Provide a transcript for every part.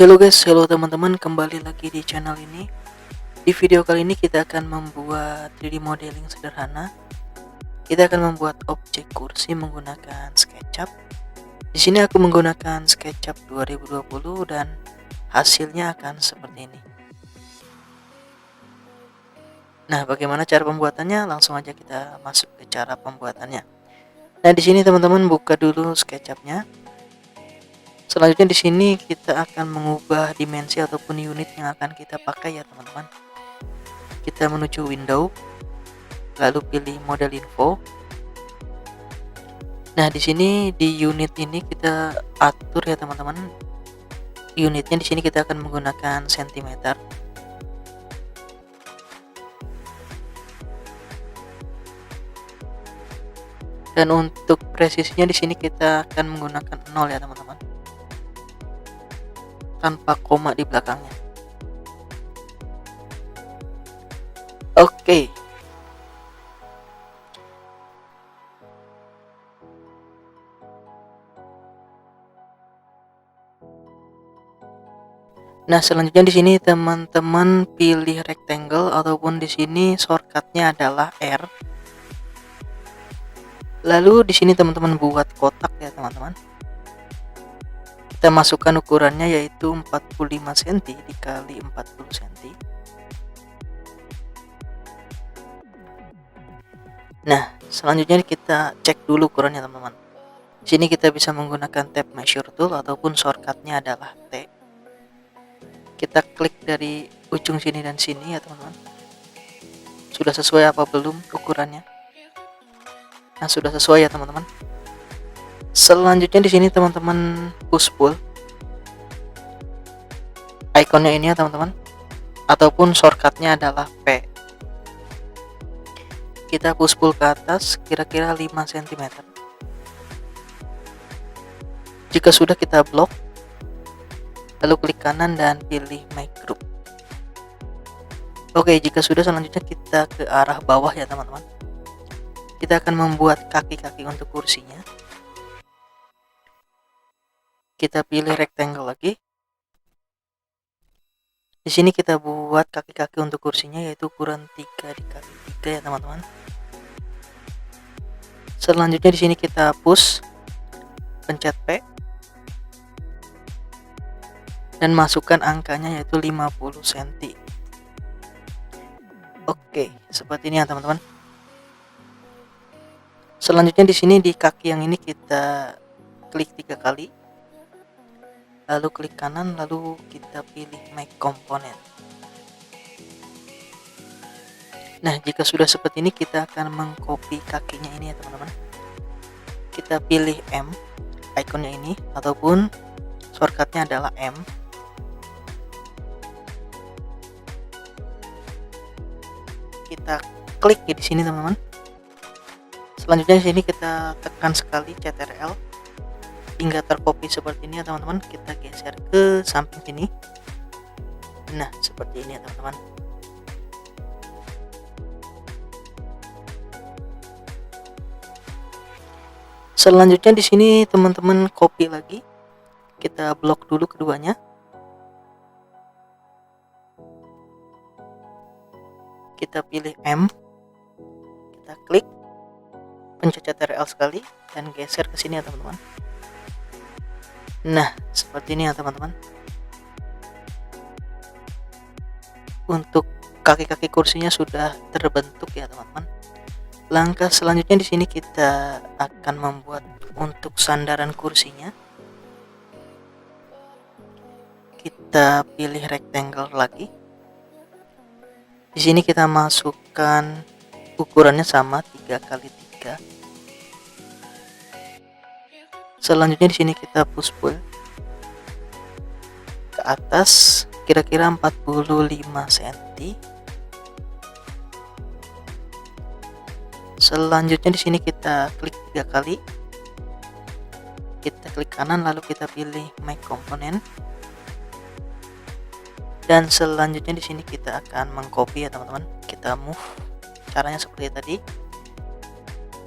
Halo guys, halo teman-teman, kembali lagi di channel ini. Di video kali ini kita akan membuat 3D modeling sederhana. Kita akan membuat objek kursi menggunakan SketchUp. Di sini aku menggunakan SketchUp 2020 dan hasilnya akan seperti ini. Nah, bagaimana cara pembuatannya? Langsung aja kita masuk ke cara pembuatannya. Nah, di sini teman-teman buka dulu SketchUp-nya. Selanjutnya di sini kita akan mengubah dimensi ataupun unit yang akan kita pakai ya teman-teman. Kita menuju window, lalu pilih model info. Nah, di sini di unit ini kita atur ya teman-teman. Unitnya di sini kita akan menggunakan cm. Dan untuk presisinya di sini kita akan menggunakan 0 ya teman-teman. Tanpa koma di belakangnya. Oke. Nah, selanjutnya di sini teman-teman pilih rectangle ataupun di sini shortcutnya adalah R. Lalu di sini teman-teman buat kotak ya teman-teman. Kita masukkan ukurannya yaitu 45 cm dikali 40 cm. Nah, selanjutnya kita cek dulu ukurannya teman-teman. Di sini kita bisa menggunakan tab measure tool ataupun shortcutnya adalah T. Kita klik dari ujung sini dan sini ya teman-teman. Sudah sesuai apa belum ukurannya? Nah, sudah sesuai ya teman-teman. Selanjutnya di sini teman-teman push pull. Ikonnya ini ya teman-teman. Ataupun shortcutnya adalah P. Kita push pull ke atas kira-kira 5 cm. Jika sudah kita blok, lalu klik kanan dan pilih make group. Oke, jika sudah selanjutnya kita ke arah bawah ya teman-teman. Kita akan membuat kaki-kaki untuk kursinya. Kita pilih rectangle lagi. Di sini kita buat kaki-kaki untuk kursinya yaitu ukuran 3 dikali 3 ya teman-teman. Selanjutnya di sini kita push, pencet P, dan masukkan angkanya yaitu 50 cm. Oke, seperti ini ya teman-teman. Selanjutnya di sini di kaki yang ini kita klik 3 kali. Lalu klik kanan, lalu kita pilih make component. Nah, jika sudah seperti ini kita akan mengcopy kakinya ini ya teman-teman. Kita pilih M, ikonnya ini, ataupun shortcutnya adalah M. Kita klik di sini teman-teman. Selanjutnya di sini kita tekan sekali Ctrl hingga tercopy seperti ini ya teman-teman. Kita geser ke samping sini. Nah, seperti ini ya teman-teman. Selanjutnya di sini teman-teman copy lagi. Kita blok dulu keduanya. Kita pilih M. Kita klik, pencet Ctrl sekali dan geser ke sini ya teman-teman. Nah, seperti ini ya teman-teman. Untuk kaki-kaki kursinya sudah terbentuk ya teman-teman. Langkah selanjutnya di sini kita akan membuat untuk sandaran kursinya. Kita pilih rectangle lagi. Di sini kita masukkan ukurannya sama 3 kali 3. Selanjutnya di sini kita push pull ke atas kira-kira 45 cm. Selanjutnya di sini kita klik 3 kali. Kita klik kanan lalu kita pilih make component. Dan selanjutnya di sini kita akan mengcopy ya teman-teman. Kita move. Caranya seperti tadi.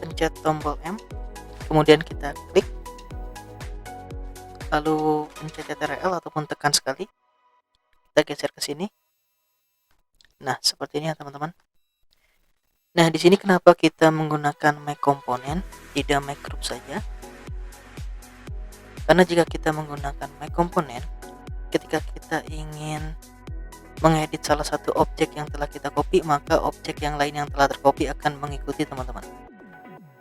Pencet tombol M. Kemudian kita klik. lalu pencet Ctrl ataupun tekan sekali, kita geser ke sini. Nah, seperti ini ya teman-teman. Nah, di sini kenapa kita menggunakan make component, tidak make group saja? Karena jika kita menggunakan make component, ketika kita ingin mengedit salah satu objek yang telah kita copy, maka objek yang lain yang telah tercopy akan mengikuti teman-teman.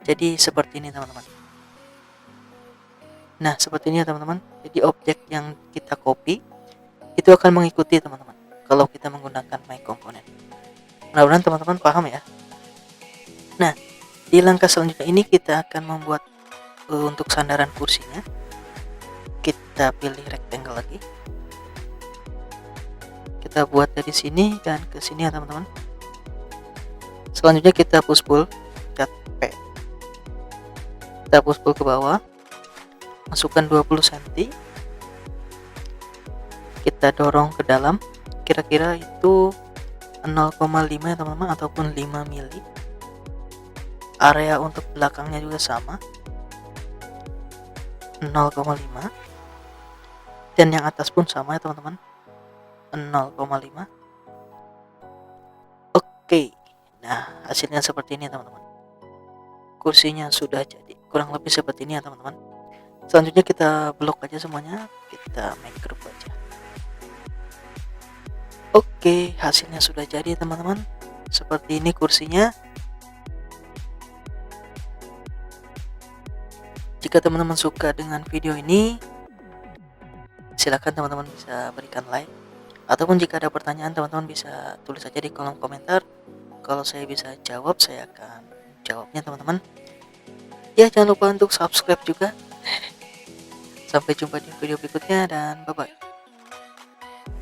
Jadi seperti ini teman-teman. Nah, seperti ini ya teman-teman. Jadi objek yang kita copy itu akan mengikuti teman-teman kalau kita menggunakan make component. Mudah-mudahan teman-teman paham ya. Nah, di langkah selanjutnya ini kita akan membuat untuk sandaran kursinya. Kita pilih rectangle lagi. Kita buat dari sini dan ke sini ya teman-teman. Selanjutnya kita push pull, cut P. Kita push pull ke bawah. Masukkan 20 cm. Kita dorong ke dalam. Kira-kira itu 0,5 ya teman-teman, ataupun 5 mili. Area untuk belakangnya juga sama, 0,5, dan yang atas pun sama ya teman-teman, 0,5. Oke, nah hasilnya seperti ini teman-teman. Kursinya sudah jadi, kurang lebih seperti ini ya teman-teman. Selanjutnya kita blok aja semuanya, kita make group aja. Oke, hasilnya sudah jadi teman-teman. Seperti ini kursinya. Jika teman-teman suka dengan video ini, silakan teman-teman bisa berikan like. Ataupun jika ada pertanyaan, teman-teman bisa tulis saja di kolom komentar. Kalau saya bisa jawab, saya akan jawabnya teman-teman. Ya, jangan lupa untuk subscribe juga. Sampai jumpa di video berikutnya dan bye-bye.